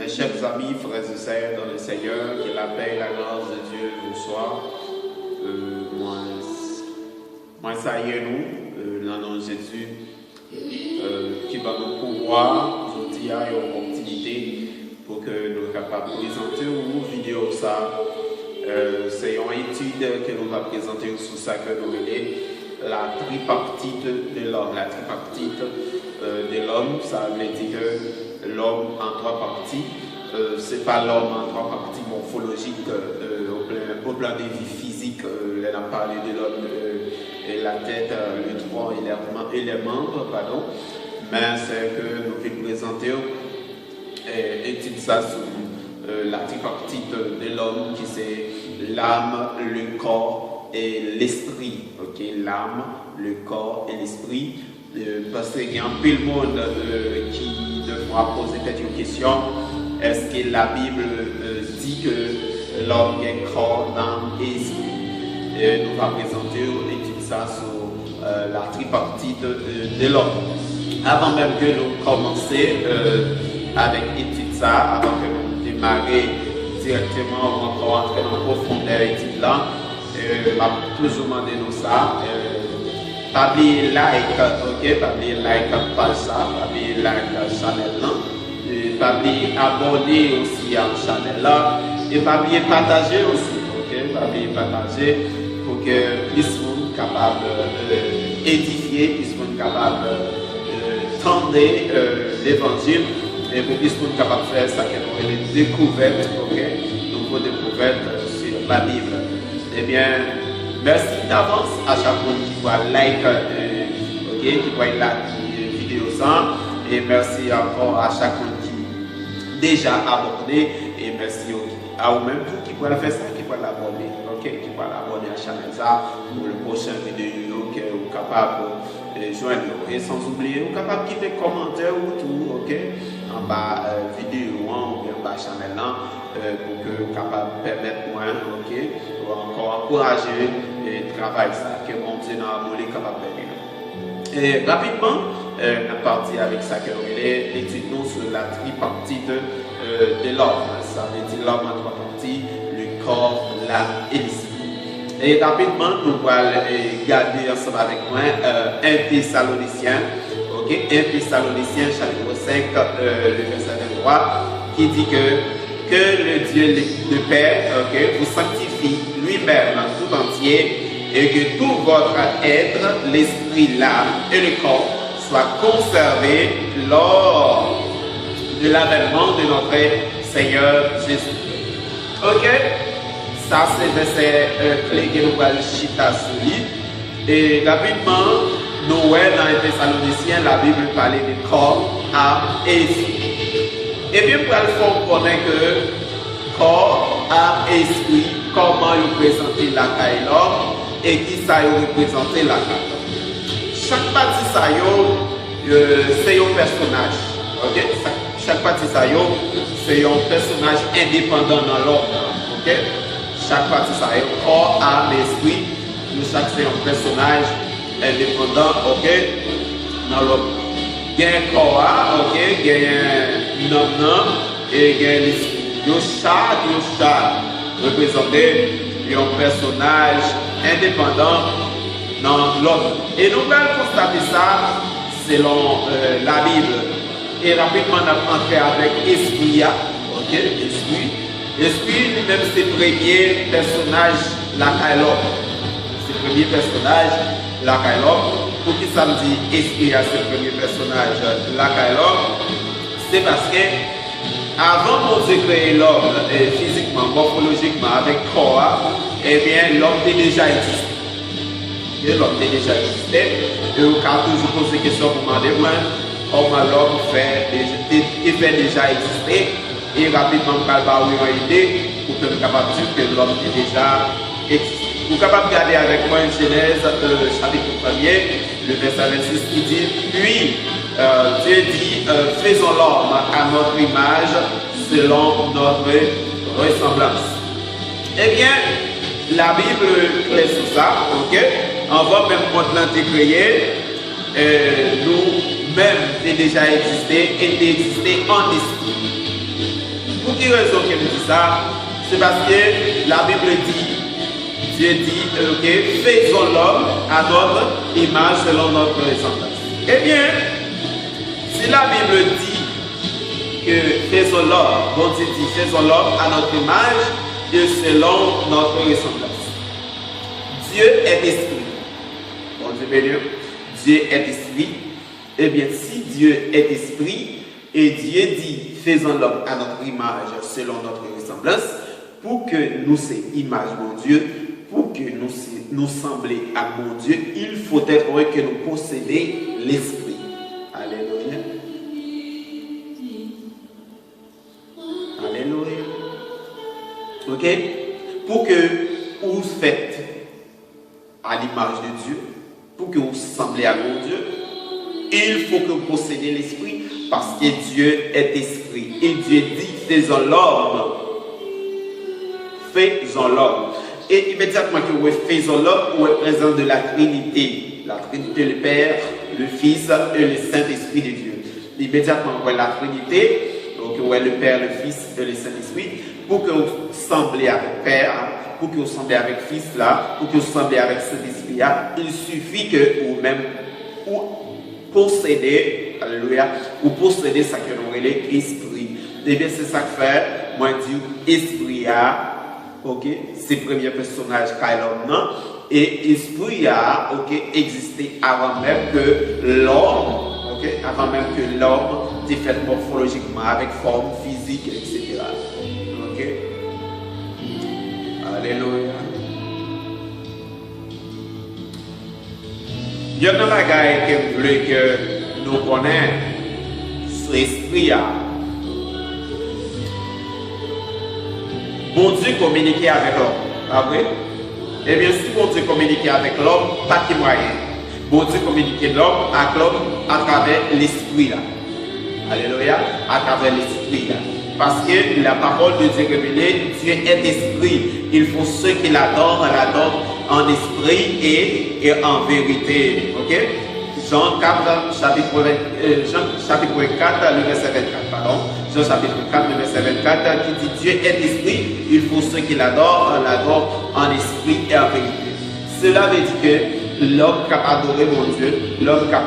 Mes chers amis, frères et sœurs dans le Seigneur, que la paix et la grâce de Dieu vous soient. Moi, ça y est, nous, dans le nom de Jésus, qui va nous pouvoir, nous dire, une opportunité pour que nous soyons capables de présenter une vidéo. C'est une étude que nous allons présenter sur ça que nous appelons la tripartite de l'homme. La tripartite de l'homme, ça veut dire que l'homme en trois parties. Ce n'est pas l'homme en trois parties morphologiques au plan de vie physique. On a parlé de l'homme, la tête, le tronc et les membres, pardon. Mais c'est que nous voulons présenter étude ça sur la tripartite de l'homme qui c'est l'âme, le corps et l'esprit. Ok, l'âme, le corps et l'esprit. Parce qu'il y a un peu de monde qui devra poser peut-être une question. Est-ce que la Bible dit que l'homme est corps, âme et esprit? Nous allons présenter une étude ça sur la tripartite de l'homme. Avant même que nous commencions avec l'étude ça, avant que nous démarrions directement ou encore entrer en profondeur l'étude là, je vais toujours demander nous ça. Pas oublier like, ok, pas oublier like page ça, pas oublier like channel là, pas oublier abonner aussi à la channel là, et pas oublier partager aussi, ok, pas oublier partager pour que plus de monde capable d'édifier, plus de monde capable tendre l'évangile, et pour plus de monde capable de faire ça que nous avons découvert, ok, nouveau découverte sur la Bible. Eh bien, merci d'avance à chaque monde qui voit like, qui voit la vidéo ça. Et merci encore à chaque monde qui déjà abonné. Et merci à vous-même qui voit faire ça, qui voit l'abonner. Qui voit l'abonner à la chaîne ça pour le prochain vidéo que vous êtes capable de joindre. Et sans oublier, vous êtes capable de quitter commentaire ou tout, en bas vidéo ou bien en bas chaîne là, pour que vous êtes capable de permettre moi, ou encore encourager le travail ça, que mon Dieu dans la capable de faire. Et rapidement, on a parti avec ça que nous l'étude sur la tripartite de l'homme. Ça veut dire l'homme en trois parties, le corps, l'âme et l'esprit. Et rapidement, nous allons regarder ensemble avec moi 1 Thessaloniciens, 1 Thessaloniciens chapitre 5, le verset 23, qui dit que le Dieu le Père vous sanctifie lui-même tout entier et que tout votre être, l'esprit, l'âme et le corps soient conservés lors de l'avènement de notre Seigneur Jésus. Ok? Ça c'est le verset clé que nous allons chita sur lui. Et rapidement, nous voyons dans les Thessaloniciens, la Bible parlait de corps, âme et esprit. Et bien, pour le fond, on connaît que corps, âme et esprit, comment ils présenter la caille l'homme et qui ça représenter la caille. Chaque partie ça c'est un personnage. Ok? Chaque partie ça c'est un personnage indépendant dans l'homme. Ok? Chaque partie ça corps, âme et esprit, chaque c'est un personnage indépendant. Ok? Dans l'homme. Il y a un corps, il y a un homme et il y a l'esprit. Chaque représenté un personnage indépendant dans l'homme. Et nous allons constater ça selon la Bible. Et rapidement, on a entré avec esprit. Esprit lui-même, c'est le premier personnage, la Kailop. C'est le premier personnage, la Kailop. Pour qui ça me dit esprit, c'est le premier personnage, la Kailop? C'est parce que avant de créer l'homme physiquement, morphologiquement, avec corps, eh bien, l'homme était déjà existé. L'homme était déjà existé. Et on a toujours posé des questions pour demander comment l'homme fait déjà exister. Et rapidement, on va avoir une idée pour que nous capable de dire que l'homme est déjà existé. Vous êtes capable de regarder avec moi une Genèse, chapitre 1er, le verset 26 qui dit, puis Dieu dit, faisons l'homme à notre image, selon notre ressemblance. Eh bien, la Bible claire sur ça, ok? On va même monde créé, nous-mêmes déjà existé en esprit. pour quelle raison qu'elle dit ça? C'est parce que la Bible dit, Dieu dit, ok, faisons l'homme à notre image selon notre ressemblance. Eh bien, si la Bible dit que faisons l'homme, bon Dieu dit, faisons l'homme à notre image et selon notre ressemblance. Dieu est esprit. Bon Dieu béni, Dieu est esprit. Eh bien, si Dieu est esprit, et Dieu dit, faisons l'homme à notre image selon notre ressemblance, pour que nous c'est image mon Dieu, pour que nous sembler à mon Dieu, il faut être que nous possédions l'esprit. Alléluia. Alléluia. Ok? Pour que vous faites à l'image de Dieu, pour que vous semblez à mon Dieu, il faut que vous possédiez l'esprit parce que Dieu est esprit. Et Dieu dit, faisons l'homme. Faisons l'homme. Et immédiatement que vous faisons l'homme, vous êtes présent de la Trinité. La Trinité, le Père, le Fils et le Saint-Esprit de Dieu. Immédiatement, vous voyez la Trinité, donc vous voyez le Père, le Fils et le Saint-Esprit, pour que vous semblez avec le Père, pour que vous semblez avec le Fils là, pour que vous semblez avec le Saint-Esprit là, il suffit que vous-même possédez, alléluia, vous possédez ça que nous appelons l'esprit. Et bien c'est ça que fait, moi je dis esprit ok, c'est le premier personnage qu'a l'homme, et esprit ok, existait avant même que l'homme, ok, avant même que l'homme était fait morphologiquement avec forme physique, etc. Ok, alléluia. Il y a un bagage que veut que nous connaissons, c'est l'esprit. Bon Dieu communiquait avec l'homme. Après, eh bien, si bon Dieu communiquait avec l'homme, pas de moyen. Bon Dieu communiquait l'homme avec l'homme à travers l'esprit là. Alléluia, à travers l'esprit là. Parce que la parole de Dieu révélée, Dieu est esprit. Il faut ceux qui l'adorent en esprit et en vérité. Ok? Jean 4, chapitre 4, le verset 24, pardon. Jean chapitre 4, le verset 24, qui dit Dieu est esprit, il faut ceux qui l'adorent en esprit et en vérité. Cela veut dire que l'homme qui a adoré mon Dieu, l'homme qui a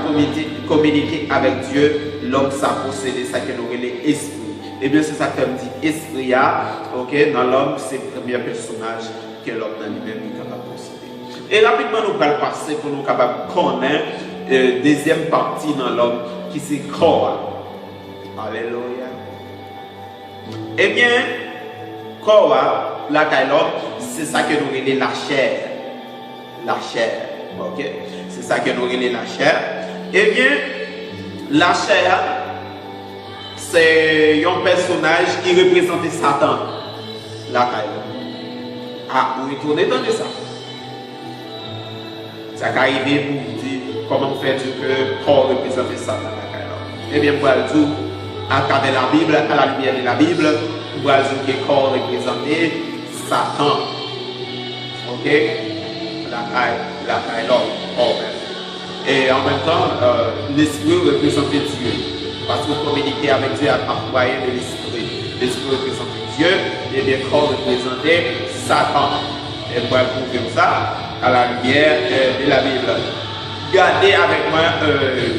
communiqué avec Dieu, l'homme qui a possédé ça que nous appelons l'esprit. Et bien c'est ça que dit esprit, ok, dans l'homme, c'est le premier personnage que l'homme dans lui-même est capable de posséder. Et rapidement, nous allons passer pour nous capables de connaître deuxième partie dans l'homme qui c'est corps. Alléluia. Eh bien, corps, la taille l'homme, c'est ça que nous appelons la chair. La chair. Ok? C'est ça que nous appelons la chair. Eh bien, la chair, c'est un personnage qui représente Satan. La taille. Ah, vous retournez dans ça. Ça qui arrive pour vous dire comment faire que le corps représente Satan. Eh bien, pour le dire, à travers la Bible, à la lumière de la Bible, pour le dire que le corps représente Satan. Ok? La taille l'homme. Et en même temps, l'esprit représente Dieu. Parce que vous communiquez avec Dieu à moyen de l'esprit. L'esprit représente Dieu, et bien le corps représente Satan. Et pour prouver ça, à la lumière de la Bible. Regardez avec moi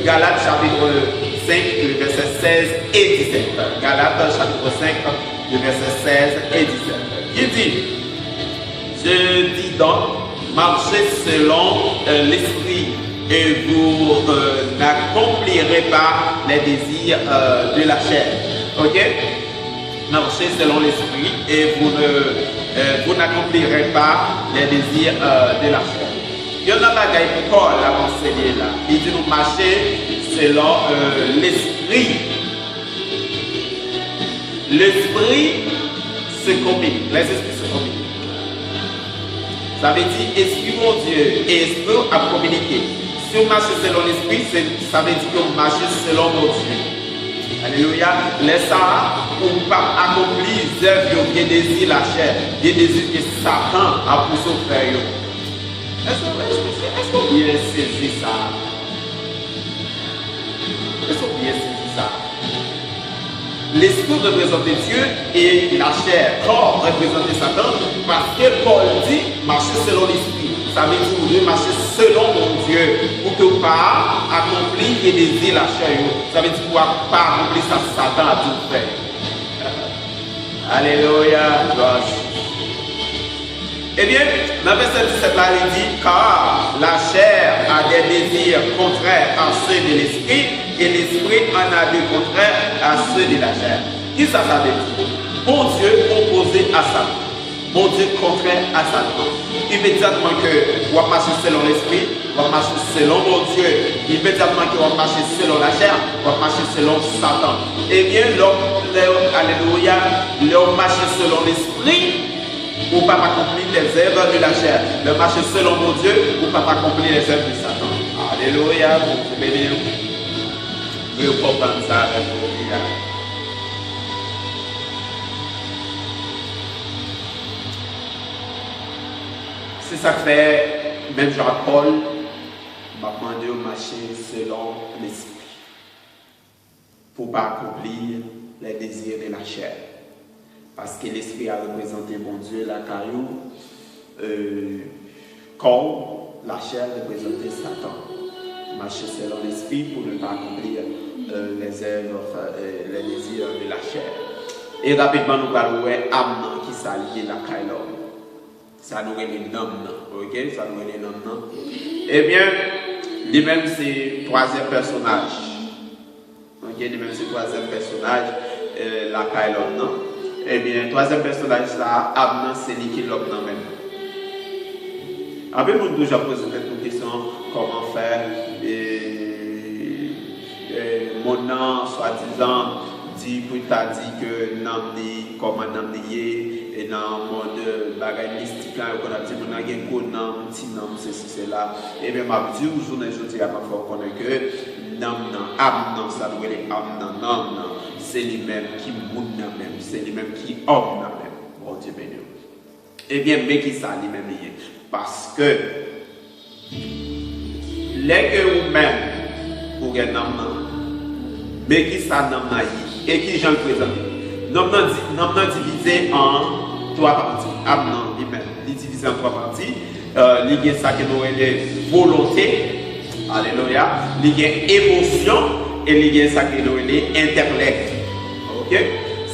Galates chapitre 5, le verset 16 et 17. Galates chapitre 5, le verset 16 et 17. Il dit, je dis donc, marchez selon l'esprit et vous n'accomplirez pas les désirs de la chair. Ok? Marchez selon l'esprit et vous n'accomplirez pas les désirs de la chair. Il y en a un bagaille pour Paul a enseigné là. Il dit nous marcher selon l'esprit. L'esprit se combine. Les esprits se combinent. Ça veut dire esprit mon Dieu et esprit à communiquer. Si on marche selon l'esprit, ça veut dire qu'on marche selon mon Dieu. Alléluia. Laisse ça pour pas accomplir les œuvres qui désirent la chair, qui désirent que Satan a poussé au frère. Est-ce qu'on bien saisi ça? Est-ce qu'on bien saisi ça? L'esprit représentait Dieu et la chair, corps représentait Satan, parce que Paul dit marcher selon l'esprit. Ça veut dire vous devez marcher selon mon Dieu pour que vous pas accomplir et désirer la chair. Ça veut dire pour pas accomplir ça, Satan a tout fait. Alléluia, gloire. Eh bien, dans le verset 17 là, il dit car la chair a des désirs contraires à ceux de l'esprit et l'esprit en a des contraires à ceux de la chair. Qui ça veut dire? Bon Dieu opposé à Satan. Bon Dieu contraire à Satan. Immédiatement que vous marchez selon l'esprit, vous marchez selon mon Dieu. Immédiatement que vous marchez selon la chair, vous marchez selon Satan. Eh bien, alléluia, l'homme marche selon l'esprit. Ou pas accomplir les œuvres de la chair. Le marché selon mon Dieu, ou pas accomplir les œuvres de Satan. Alléluia, vous bénis. Vous comprenez ça, alléluia. C'est ça que fait, même Jean-Paul m'a demandé au marché selon l'esprit. Pour ne pas accomplir les désirs de la chair. Parce que l'esprit a représenté mon Dieu, la caillou, corps, la chair représentait Satan. Marcher selon l'esprit pour ne pas accomplir les œuvres, les désirs de la chair. Et rapidement, nous parlons âme qui s'allie la caillou. Ça nous est les noms, ok? Ça nous est les noms. Eh bien, lui-même c'est troisième personnage. Ok? Lui-même c'est troisième personnage, la caillou, non? Eh bien, troisième personnage, ça, Abnan, c'est lui qui l'homme dans même. Après, nous toujours posé une question comment faire. Mon nom, soi-disant, dit que tu as dit que Namdi, comment Namdi est dans le monde bagage mystique, qu'on a dit que mon nom, petit nom, ceci, cela. Eh bien, ma vie, aujourd'hui, je dis à ma foi, que Namnan, Abnan, ça doit être Abnan, non. C'est lui-même qui moune même, c'est lui-même qui homme même. Bon Dieu béni. Eh bien, mais qui ça lui-même lié? Parce que les que vous-même, vous avez un homme, mais qui ça nomme et qui j'en présente? Nomme divisé en trois parties. Amnan lui-même, il divisé en trois parties. Il y a ça que nous appelons volonté, alléluia. Il y a émotion et il y a ça que nous appelons intellect.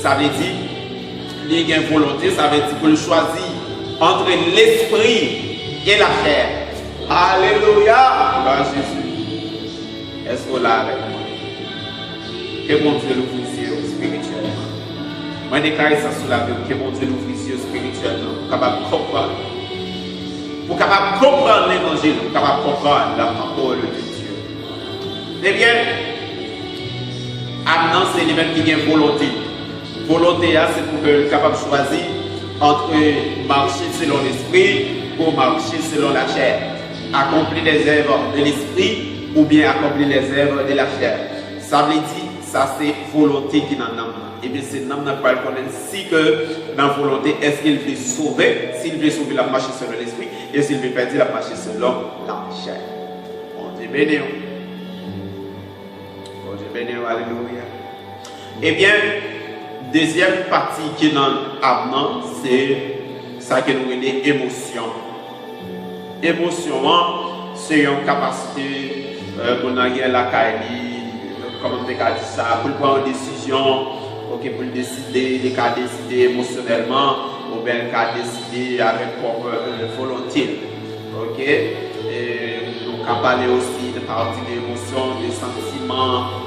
Ça veut dire, il y a une volonté, ça veut dire que le choisir entre l'esprit et la chair. Alléluia! Gloire à Jésus. Est-ce que vous là avec moi? Que mon Dieu l'ouvre les yeux spirituellement. Moi, je déclare ça sur la vie, que mon Dieu l'ouvre les yeux spirituellement pour capable comprendre. Pour capable comprendre l'évangile, pour capable comprendre la parole de Dieu. Eh bien, Amnan, c'est lui-même qui a une volonté. Volonté, c'est pour que le capable choisir entre marcher selon l'esprit ou marcher selon la chair. Accomplir les œuvres de l'esprit ou bien accomplir les œuvres de la chair. Ça veut dire, ça c'est volonté qui est dans l'âme. Et bien c'est l'âme qui va connaître si que dans la volonté, est-ce qu'il veut sauver? S'il veut sauver, la marcher selon l'esprit. Et s'il veut perdre, la marcher selon la chair. On dit béni. Alléluia. Eh bien, deuxième partie qui est dans l'âme, c'est ça que nous appelons émotion. Émotion, c'est une capacité pour nous la caille, comment on peut dire ça, pour prendre une décision, okay, pour décider, les cas décider émotionnellement, ou bien les cas décider avec propre volonté. Ok? Et nous avons parlé aussi de partie des émotions, des sentiments.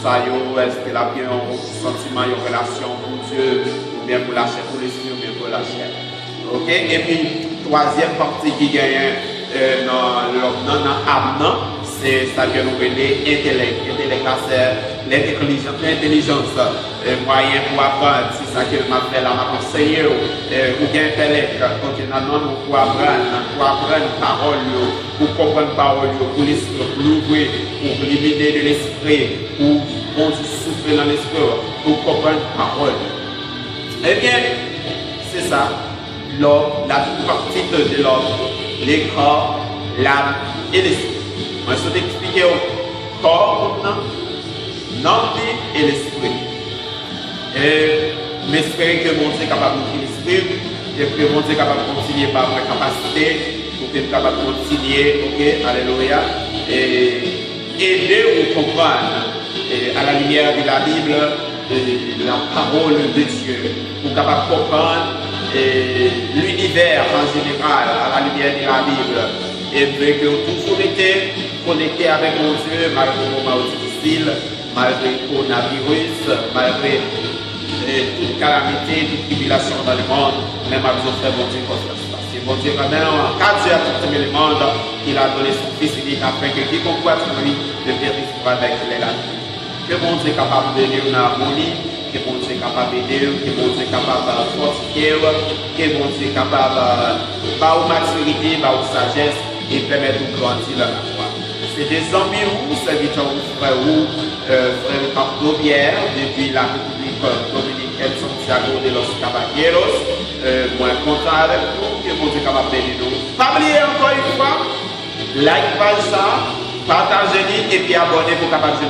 Est-ce que la bien un sentiment, une relation pour Dieu, ou bien pour la chair, pour l'esprit, ou bien pour la chair. Ok? Et puis, troisième partie qui gagne dans l'âme, c'est ça que nous appelons l'intellect. L'intellect, c'est l'intelligence, moyen pour apprendre. C'est ça que m'a fait là, m'a conseillé, ou bien intellect. Ok, nous pour apprendre parole, pour comprendre parole, pour l'esprit, pour l'ouvrir, pour éliminer de l'esprit, pour souffler dans l'esprit, pour comprendre parole. Eh bien, c'est ça. L'homme, la partie de l'homme, les corps, l'âme et l'esprit. Moi, je vais expliquer au corps, l'âme et l'esprit. Et j'espère que mon Dieu est capable de l'esprit, et que mon Dieu est capable de continuer par ma capacité, pour que je capable de continuer, ok, alléluia, et aider ou comprendre à la lumière de la Bible, la parole de Dieu, pour capable de comprendre l'univers en général à la lumière de la Bible. Et que toujours été connecté avec mon Dieu, malgré les moments difficiles, malgré le coronavirus, malgré toute calamité, toute tribulation dans le monde, même à besoin de faire mon Dieu pour ça. C'est mon Dieu vraiment, car Dieu a tout aimé le monde, il a donné son Fils unique afin que quiconque croit en lui devienne vivre avec la vie. Que mon Dieu est capable de donner une harmonie, que mon Dieu est capable d'aider, que mon Dieu est capable de fortifier, que mon Dieu est capable de maturité, de sagesse et permettre de grandir dans la foi. C'est des amis ou serviteurs ou frères ou frère Pape Daubière depuis la République dominicaine Santiago de los Caballeros. Moi content avec vous, que mon Dieu est capable d'aider nous. Pas oublier encore une fois, like page ça, partagez-le et puis abonnez-vous pour capable de